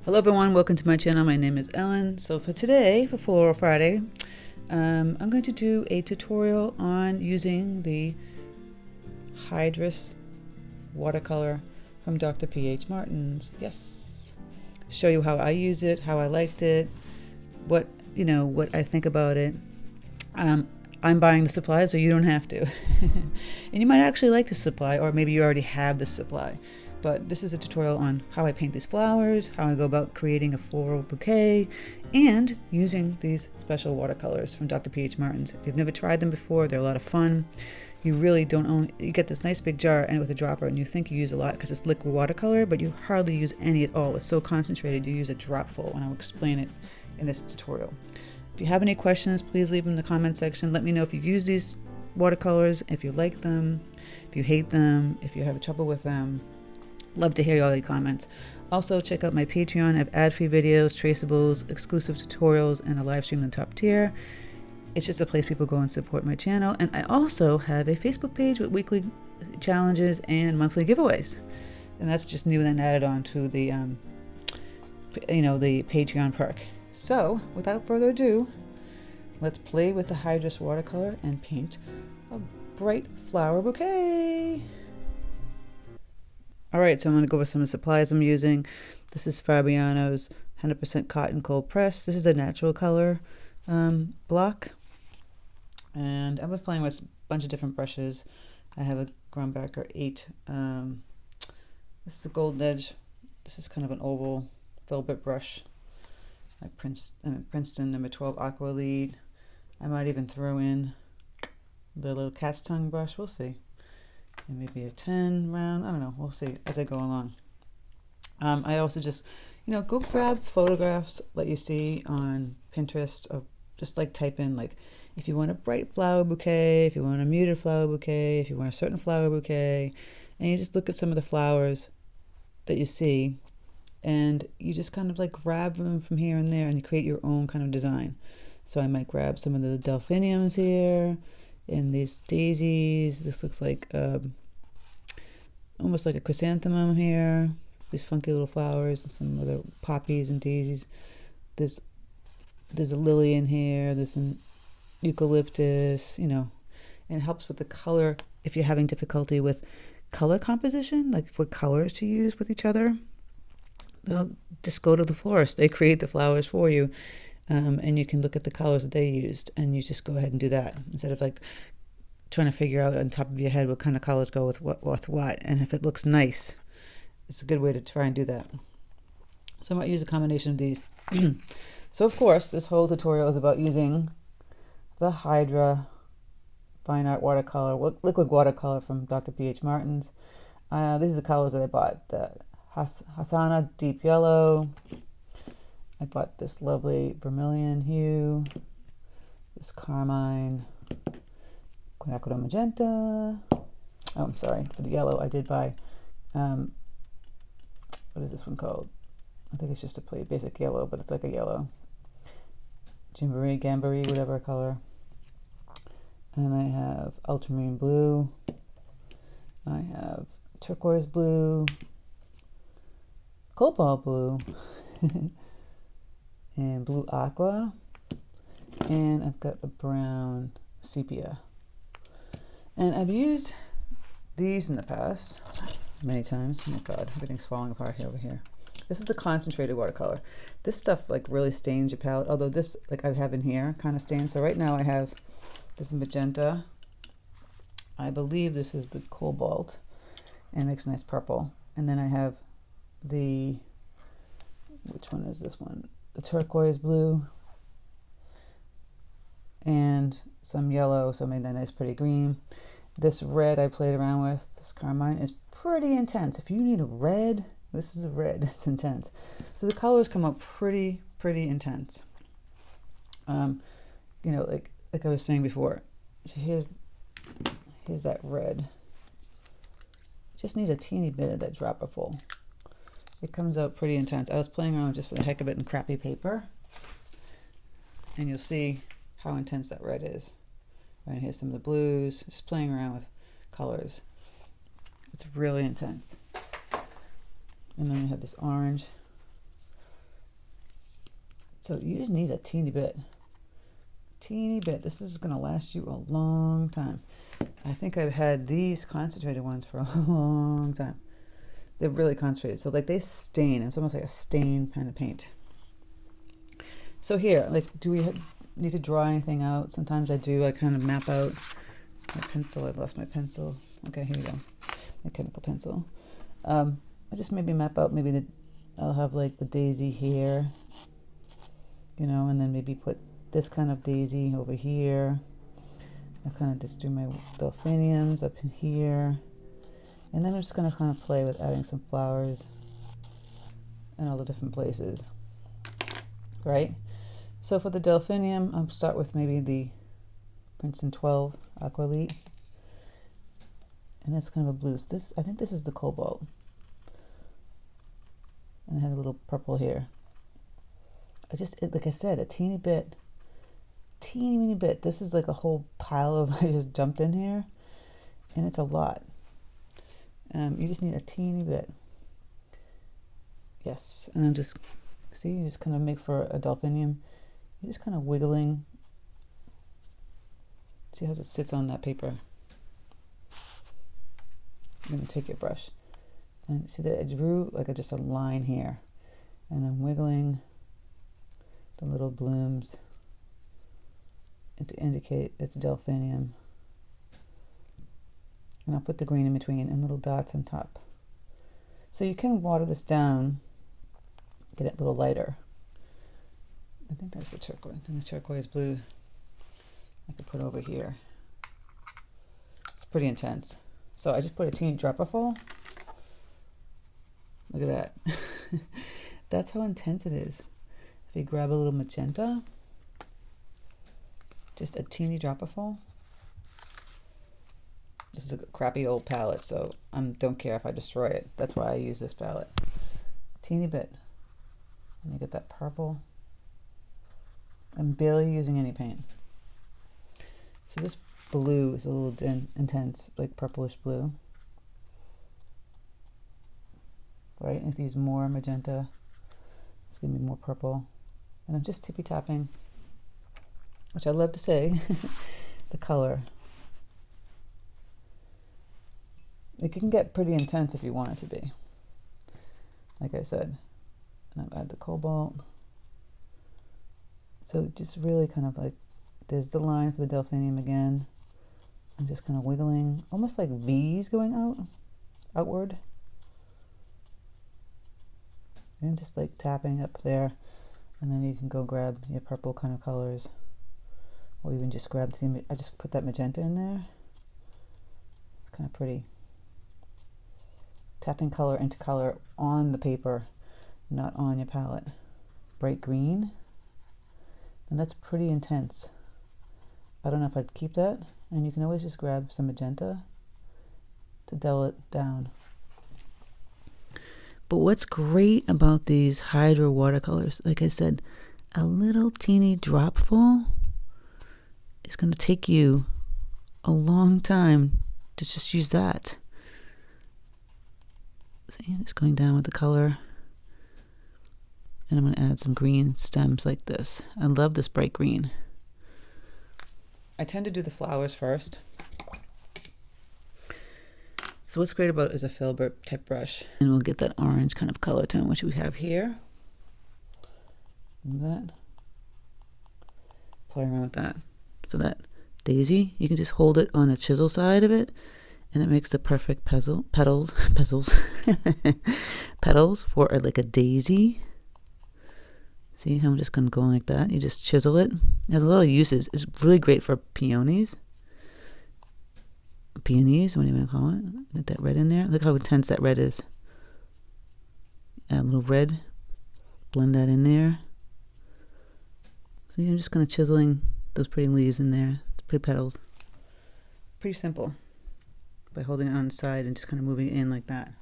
Hello everyone, welcome to my channel. My name is Ellen. So for today, for Floral Friday, I'm going to do a tutorial on using the Hydra watercolor from Dr. P.H. Martins. Yes. Show you how I use it, how I liked it, what I think about it. I'm buying the supply, so you don't have to. And you might actually like the supply, or maybe you already have the supply. But this is a tutorial on how I paint these flowers, how I go about creating a floral bouquet, and using these special watercolors from Dr. P.H. Martins. If you've never tried them before, they're a lot of fun. You really don't own, you get this nice big jar and with a dropper, and you think you use a lot because it's liquid watercolor, but you hardly use any at all. It's so concentrated, you use a dropful, and I'll explain it in this tutorial. If you have any questions, please leave them in the comment section. Let me know if you use these watercolors, if you like them, if you hate them, if you have trouble with them. Love to hear all your comments. Also, check out my Patreon. I have ad-free videos, traceables, exclusive tutorials, and a live stream in the top tier. It's just a place people go and support my channel. And I also have a Facebook page with weekly challenges and monthly giveaways. And that's just new and added on to the, the Patreon perk. So, without further ado, let's play with the Hydra watercolor and paint a bright flower bouquet. Alright, so I'm going to go over some of the supplies I'm using. This is Fabriano's 100% cotton cold press. This is the natural color block. And I was playing with a bunch of different brushes. I have a Grumbacher 8. This is a gold edge. This is kind of an oval filbert brush. My Princeton number 12 aqua lead. I might even throw in the little cat's tongue brush. We'll see. And maybe a 10 round. I don't know. We'll see as I go along. I also just, go grab photographs that you see on Pinterest of just like type in like if you want a bright flower bouquet, if you want a muted flower bouquet, if you want a certain flower bouquet, and you just look at some of the flowers that you see and you just kind of like grab them from here and there and you create your own kind of design. So I might grab some of the delphiniums here and these daisies. This looks like almost like a chrysanthemum here. These funky little flowers and some other poppies and daisies. There's a lily in here. There's some eucalyptus, and it helps with the color if you're having difficulty with color composition, like what colors to use with each other. Just go to the florist. They create the flowers for you. And you can look at the colors that they used and you just go ahead and do that instead of like trying to figure out on top of your head what kind of colors go with what and if it looks nice. It's a good way to try and do that. So I might use a combination of these. So of course this whole tutorial is about using the Hydra fine art watercolor, liquid watercolor from Dr. P.H. Martins. These are the colors that I bought. The Hasana deep yellow. I bought this lovely vermillion hue, this carmine, quinachradone magenta. Oh, I'm sorry, for the yellow I did buy, what is this one called? I think it's just a plain basic yellow, but it's like a yellow. Gymboree, Gamboree, whatever color. And I have ultramarine blue. I have turquoise blue, cobalt blue, and blue aqua, and I've got a brown sepia. And I've used these in the past many times. Oh my god, everything's falling apart over here. This is the concentrated watercolor. This stuff like really stains your palette, although this, like I have in here, kind of stains. So right now I have this magenta. I believe this is the cobalt, and it makes a nice purple. And then I have the, which one is this one? The turquoise blue and some yellow, so I made that nice pretty green. This red I played around with, this carmine, is pretty intense. If you need a red, this is a red. It's intense. So the colors come out pretty intense. Like I was saying before. So here's that red. Just need a teeny bit of that dropper full. It comes out pretty intense. I was playing around just for the heck of it in crappy paper. And you'll see how intense that red is. Right, here's some of the blues. Just playing around with colors. It's really intense. And then you have this orange. So you just need a teeny bit. Teeny bit. This is going to last you a long time. I think I've had these concentrated ones for a long time. They're really concentrated. So like they stain. It's almost like a stain kind of paint. So here, like, do we need to draw anything out? Sometimes I do. I kind of map out my pencil. I've lost my pencil. Okay, here we go. My chemical pencil. I just maybe map out, maybe I'll have like the daisy here, you know, and then maybe put this kind of daisy over here. I kind of just do my delphiniums up in here. And then I'm just going to kind of play with adding some flowers in all the different places, right? So for the delphinium, I'll start with maybe the Princeton 12 Aqualite. And that's kind of a blue. So I think this is the cobalt. And I had a little purple here. Like I said, a teeny bit. Teeny bit. This is like a whole pile of, I just dumped in here. And it's a lot. You just need a teeny bit. Yes. And then just, see, you just kind of make for a delphinium. You're just kind of wiggling. See how it sits on that paper. You're going to take your brush. And see that I drew like just a line here. And I'm wiggling the little blooms to indicate it's delphinium. And I'll put the green in between and little dots on top. So you can water this down, get it a little lighter. I think that's the turquoise. And the turquoise blue I could put over here. It's pretty intense. So I just put a teeny dropper full. Look at that. That's how intense it is. If you grab a little magenta, just a teeny dropper full. This is a crappy old palette, so I don't care if I destroy it. That's why I use this palette. Teeny bit. And you get that purple. I'm barely using any paint. So this blue is a little intense, like purplish blue. Right, and if you use more magenta, it's going to be more purple. And I'm just tippy tapping, which I love to say, the color. It can get pretty intense if you want it to be, like I said. And I'll add the cobalt. So just really kind of like, there's the line for the delphinium again. I'm just kind of wiggling, almost like V's going outward. And just like tapping up there. And then you can go grab your purple kind of colors. Or even just grab the, I just put that magenta in there. It's kind of pretty. Tapping color into color on the paper, not on your palette. Bright green. And that's pretty intense. I don't know if I'd keep that. And you can always just grab some magenta to dull it down. But what's great about these Hydra watercolors, like I said, a little teeny dropful is going to take you a long time to just use that. See, just going down with the color. And I'm going to add some green stems like this. I love this bright green. I tend to do the flowers first. So what's great about it is a filbert type brush. And we'll get that orange kind of color tone, which we have here. That. Play around with that. For that daisy, you can just hold it on the chisel side of it, and it makes the perfect petals for like a daisy. See how I'm just going to go like that? You just chisel it. It has a lot of uses. It's really great for peonies. Peonies, what do you want to call it? Get that red in there. Look how intense that red is. Add a little red. Blend that in there. So I'm just kind of chiseling those pretty leaves in there. Pretty petals. Pretty simple. By holding it on the side and just kind of moving it in like that.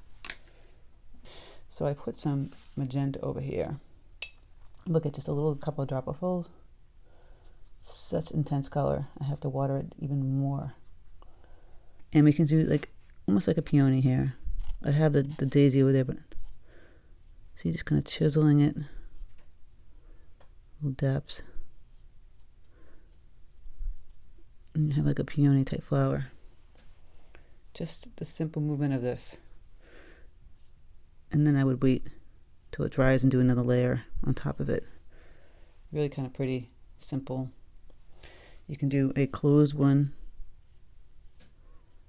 So I put some magenta over here. Look at just a little couple of dropperfuls. Such intense color. I have to water it even more. And we can do like almost like a peony here. I have the daisy over there, but see, just kind of chiseling it little daps. And you have like a peony type flower. Just the simple movement of this. And then I would wait till it dries and do another layer on top of it. Really kind of pretty, simple. You can do a closed one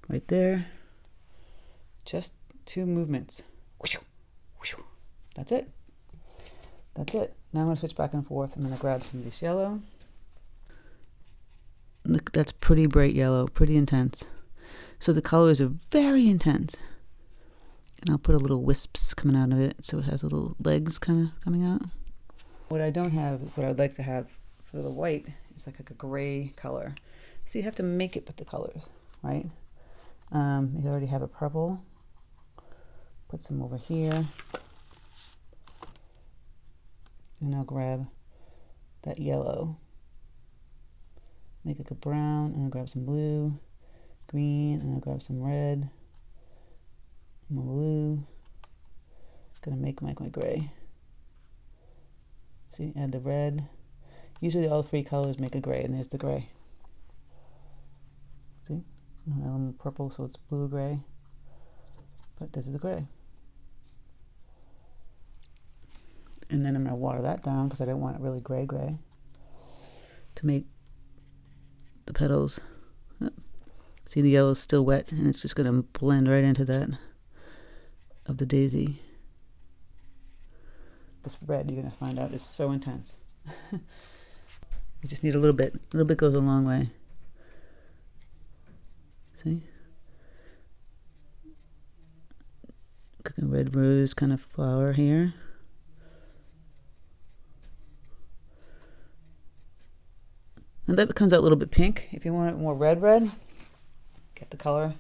right there. Just 2 movements. That's it. That's it. Now I'm going to switch back and forth. I'm going to grab some of this yellow. Look, that's pretty bright yellow, pretty intense. So the colors are very intense. And I'll put a little wisps coming out of it so it has little legs kind of coming out. What I don't have, what I'd like to have for the white is like a gray color. So you have to make it with the colors, right? You already have a purple. Put some over here. And I'll grab that yellow. Make it a brown, and I'll grab some blue, green, and I'll grab some red, more blue. Gonna make my gray. See, add the red. Usually all 3 colors make a gray, and there's the gray. See? Add a little purple, so it's blue-gray. But this is the gray. And then I'm going to water that down because I don't want it really gray to make the petals. See, the yellow is still wet, and it's just going to blend right into that of the daisy. This red, you're going to find out, is so intense. You just need a little bit. A little bit goes a long way. See? Got a red rose kind of flower here. And that comes out a little bit pink. If you want it more red, get the color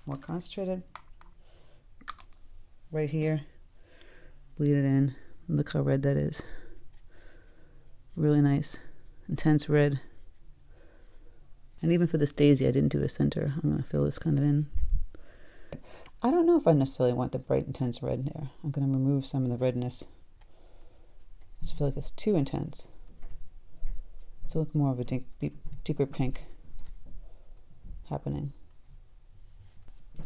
more concentrated. Right here. Bleed it in. Look how red that is. Really nice. Intense red. And even for this daisy, I didn't do a center. I'm going to fill this kind of in. I don't know if I necessarily want the bright, intense red there. I'm going to remove some of the redness. I just feel like it's too intense. So it's more of a deeper pink happening.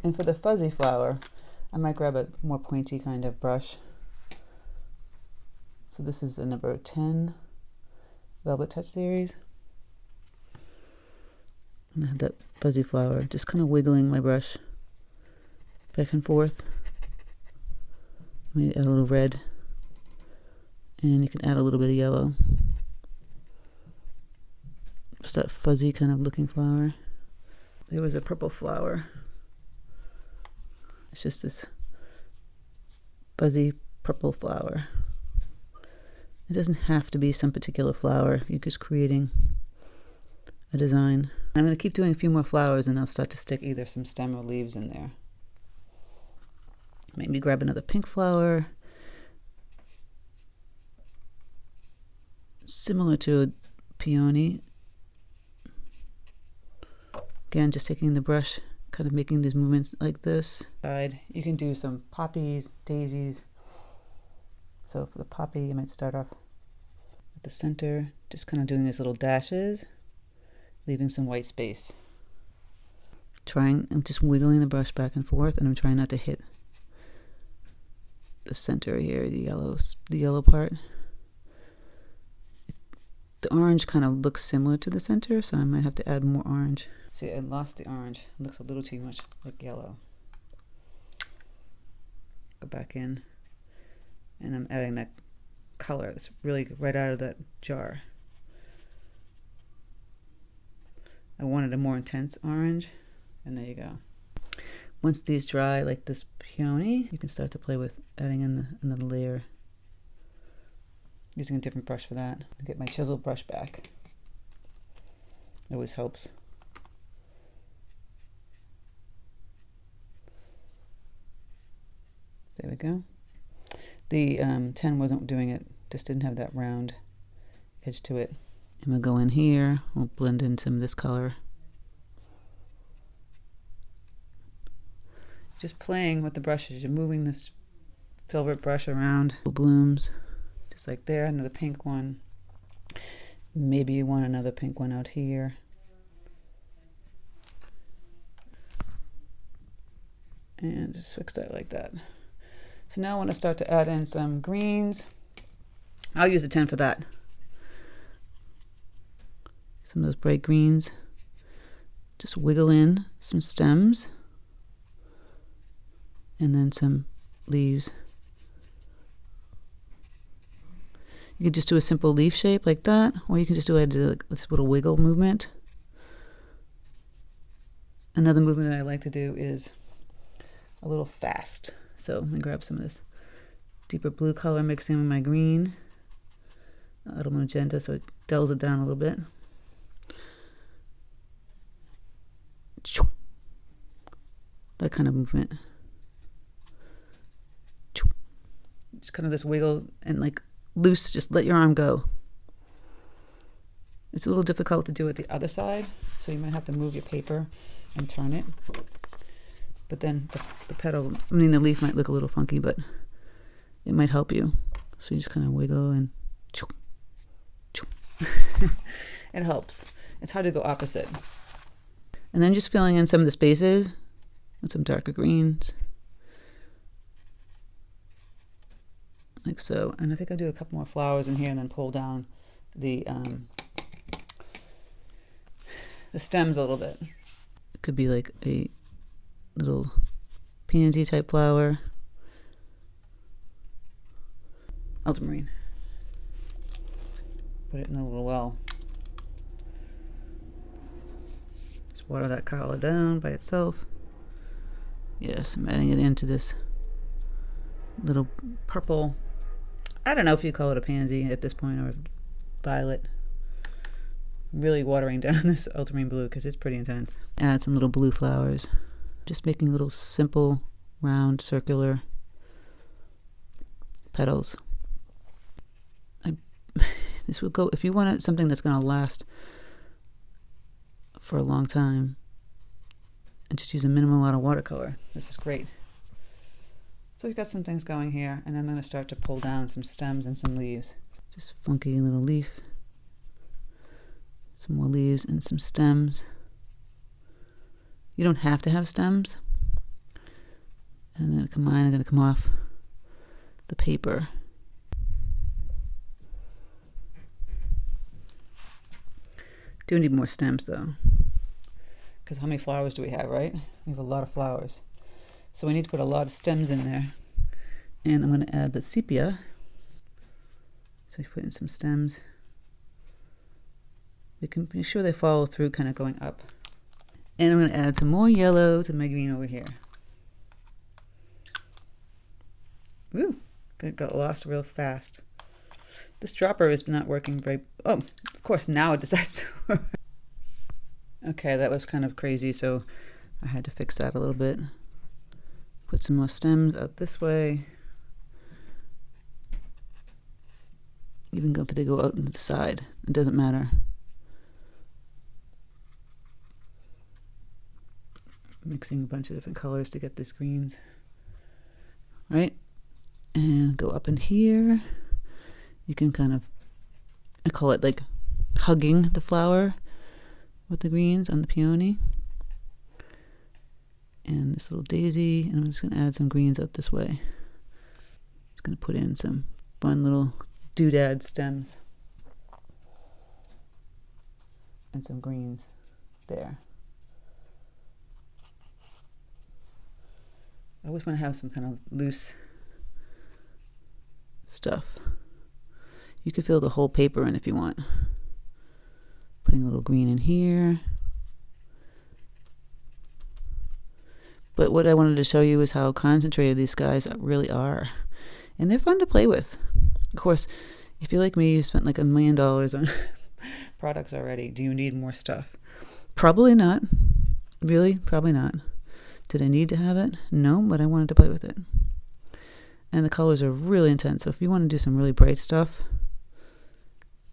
And for the fuzzy flower, I might grab a more pointy kind of brush. So this is the number 10 Velvet Touch series. And I have that fuzzy flower, just kind of wiggling my brush back and forth. Maybe add a little red. And you can add a little bit of yellow. Just that fuzzy kind of looking flower. There was a purple flower. It's just this fuzzy purple flower. It doesn't have to be some particular flower. You're just creating a design. I'm going to keep doing a few more flowers and I'll start to stick either some stem or leaves in there. Maybe grab another pink flower. Similar to a peony. Again, just taking the brush, kind of making these movements like this. You can do some poppies, daisies. So for the poppy, you might start off at the center, just kind of doing these little dashes, leaving some white space. I'm just wiggling the brush back and forth, and I'm trying not to hit the center here, the yellow part. The orange kind of looks similar to the center, so I might have to add more orange. See, I lost the orange. It looks a little too much like yellow. Go back in, and I'm adding that color that's really right out of that jar. I wanted a more intense orange, and there you go. Once these dry, like this peony, you can start to play with adding in another layer. Using a different brush for that. I'll get my chisel brush back. It always helps. There we go. The 10 wasn't doing it, just didn't have that round edge to it. I'm gonna go in here, we'll blend in some of this color. Just playing with the brushes, you're moving this filbert brush around. Blooms, just like there, another pink one. Maybe you want another pink one out here. And just fix that like that. So now I want to start to add in some greens. I'll use a 10 for that. Some of those bright greens. Just wiggle in some stems. And then some leaves. You could just do a simple leaf shape like that, or you can just do this little wiggle movement. Another movement that I like to do is a little fast. So I'm going to grab some of this deeper blue color, mixing with my green, a little magenta, so it dulls it down a little bit. That kind of movement. Just kind of this wiggle and like loose, just let your arm go. It's a little difficult to do it the other side, so you might have to move your paper and turn it. But then the petal, the leaf might look a little funky, but it might help you. So you just kind of wiggle and it helps. It's hard to go opposite. And then just filling in some of the spaces with some darker greens. Like so. And I think I'll do a couple more flowers in here and then pull down the stems a little bit. It could be like a little pansy type flower. Ultramarine. Put it in a little well. Just water that color down by itself. Yes, I'm adding it into this little purple. I don't know if you call it a pansy at this point or violet. I'm really watering down this ultramarine blue because it's pretty intense. Add some little blue flowers. Just making little simple, round, circular petals. This would go, if you want something that's going to last for a long time, and just use a minimal amount of watercolor. This is great. So we've got some things going here, and I'm going to start to pull down some stems and some leaves. Just funky little leaf. Some more leaves and some stems. You don't have to have stems. And then I'm going to come off the paper. Do need more stems though. Because how many flowers do we have, right? We have a lot of flowers. So we need to put a lot of stems in there. And I'm going to add the sepia. So we put in some stems. We can be sure they follow through, kind of going up. And I'm going to add some more yellow to my green over here. Woo! It got lost real fast. This dropper is not working very... Oh, of course, now it decides to work. Okay, that was kind of crazy, so I had to fix that a little bit. Put some more stems out this way. Even if they go out into the side, it doesn't matter. Mixing a bunch of different colors to get these greens. Right? And go up in here. You can kind of, I call it like hugging the flower with the greens on the peony. And this little daisy, and I'm just going to add some greens up this way. Just going to put in some fun little doodad stems. And some greens there. I always want to have some kind of loose stuff. You could fill the whole paper in if you want. Putting a little green in here. But what I wanted to show you is how concentrated these guys really are. And they're fun to play with. Of course, if you're like me, you spent like $1 million on products already. Do you need more stuff? Probably not. Really? Probably not. Did I need to have it? No, but I wanted to play with it. And the colors are really intense. So if you want to do some really bright stuff,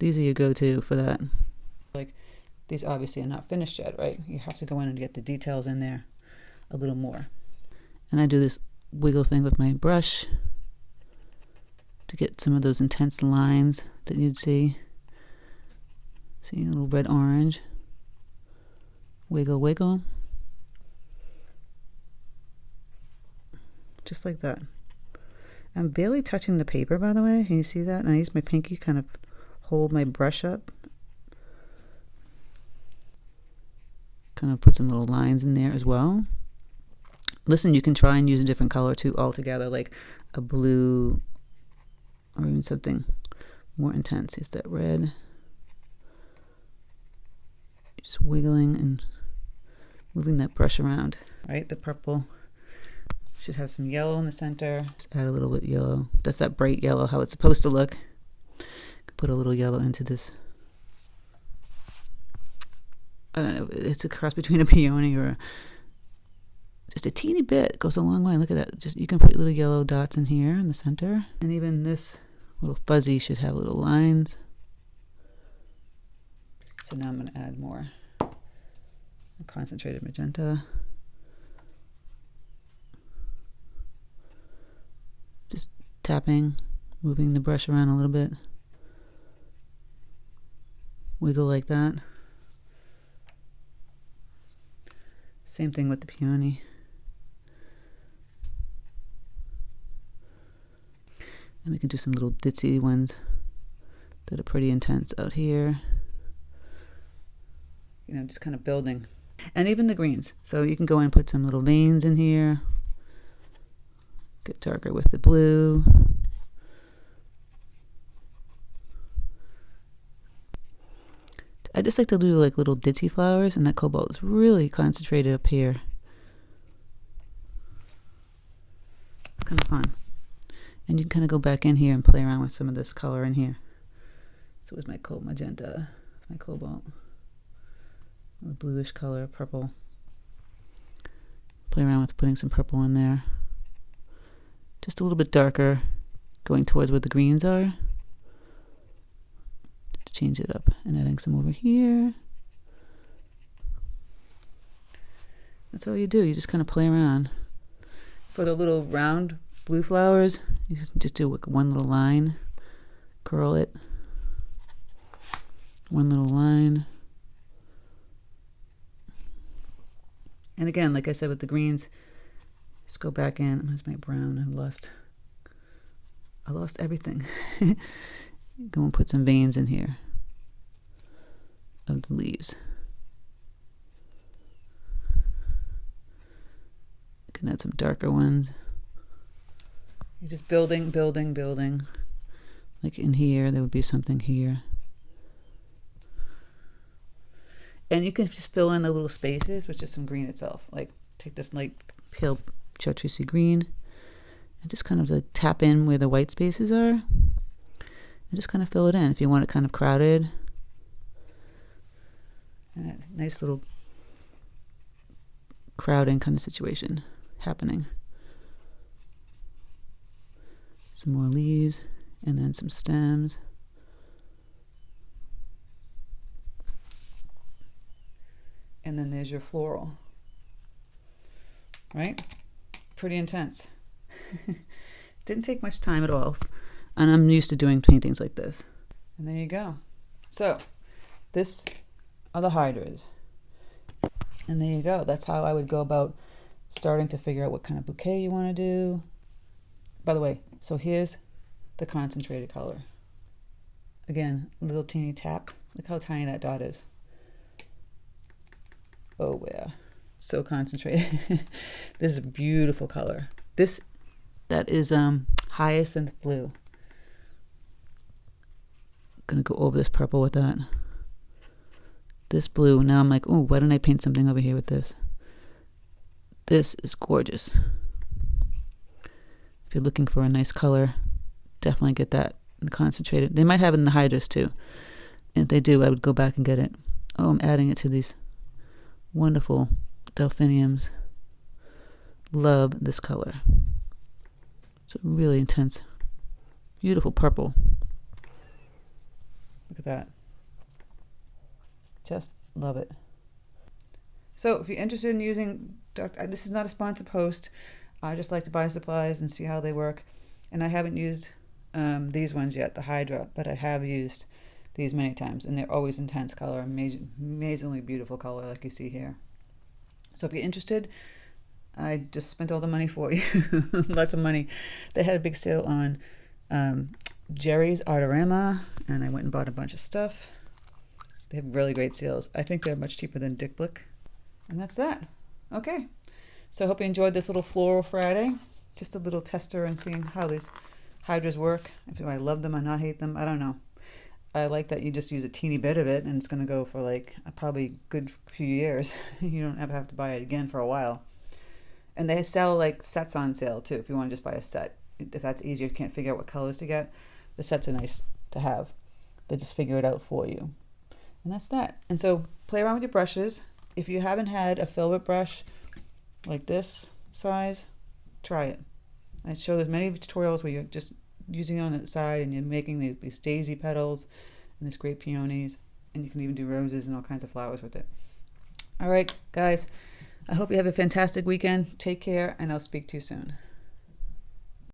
these are your go-to for that. Like, these obviously are not finished yet, right? You have to go in and get the details in there a little more. And I do this wiggle thing with my brush to get some of those intense lines that you'd see. See, a little red orange. Wiggle, wiggle. Just like that. I'm barely touching the paper, by the way. Can you see that? And I use my pinky kind of hold my brush up. Kind of put some little lines in there as well. Listen, you can try and use a different color too altogether, like a blue or even something more intense. Is that red? Just wiggling and moving that brush around. Right, the purple should have some yellow in the center. Just add a little bit yellow. That's that bright yellow, how it's supposed to look. Put a little yellow into this. I don't know, it's a cross between a peony or just a teeny bit. It goes a long way. Look at that. Just, you can put little yellow dots in here in the center. And even this little fuzzy should have little lines. So now I'm going to add more concentrated magenta. Just tapping, moving the brush around a little bit. Wiggle like that. Same thing with the peony. And we can do some little ditzy ones that are pretty intense out here. You know, just kind of building. And even the greens. So you can go and put some little veins in here. Get darker with the blue. I just like to do like little ditzy flowers, and that cobalt is really concentrated up here. It's kind of fun. And you can kind of go back in here and play around with some of this color in here. So it's my magenta, my cobalt. A bluish color, purple. Play around with putting some purple in there. Just a little bit darker, going towards where the greens are. Just change it up and adding some over here. That's all you do. You just kind of play around. For the little round blue flowers, you just do one little line, curl it. One little line. And again, like I said with the greens, just go back in. Where's my brown? I lost everything. Go and put some veins in here of the leaves. You can add some darker ones. You're just building, building, building. Like in here, there would be something here. And you can just fill in the little spaces with just some green itself. Like take this light pale chartreuse green and just kind of like tap in where the white spaces are and just kind of fill it in if you want it kind of crowded. And that nice little crowding kind of situation happening. Some more leaves and then some stems. And then there's your floral, right? Pretty intense. Didn't take much time at all. And I'm used to doing paintings like this. And there you go. So this are the hydras. And there you go. That's how I would go about starting to figure out what kind of bouquet you want to do. By the way, so here's the concentrated color. Again, a little teeny tap. Look how tiny that dot is. Oh yeah, so concentrated. This is a beautiful color. That is hyacinth blue. Gonna go over this purple with that. This blue, now I'm like, oh, why don't I paint something over here with this? This is gorgeous. If you're looking for a nice color, definitely get that concentrated. They might have it in the hydras too. And if they do, I would go back and get it. Oh, I'm adding it to these wonderful delphiniums. Love this color. It's a really intense, beautiful purple. Look at that. Just love it. So if you're interested in using, this is not a sponsored post. I just like to buy supplies and see how they work. And I haven't used these ones yet, the Hydra, but I have used these many times, and they're always intense color, amazingly beautiful color like you see here. So if you're interested, I just spent all the money for you. Lots of money. They had a big sale on Jerry's Artorama, and I went and bought a bunch of stuff. They have really great sales. I think they're much cheaper than Dick Blick. And that's that. Okay. So I hope you enjoyed this little Floral Friday. Just a little tester and seeing how these hydras work. If I love them or not hate them, I don't know. I like that you just use a teeny bit of it, and it's going to go for like probably a good few years. You don't ever have to buy it again for a while. And they sell like sets on sale too, if you want to just buy a set. If that's easier, you can't figure out what colors to get, the sets are nice to have. They just figure it out for you. And that's that. And so play around with your brushes. If you haven't had a filbert brush like this size, try it. I show there's many tutorials where you're just using it on the side and you're making these daisy petals and this great peonies, and you can even do roses and all kinds of flowers with it. All right, guys, I hope you have a fantastic weekend. Take care, and I'll speak to you soon.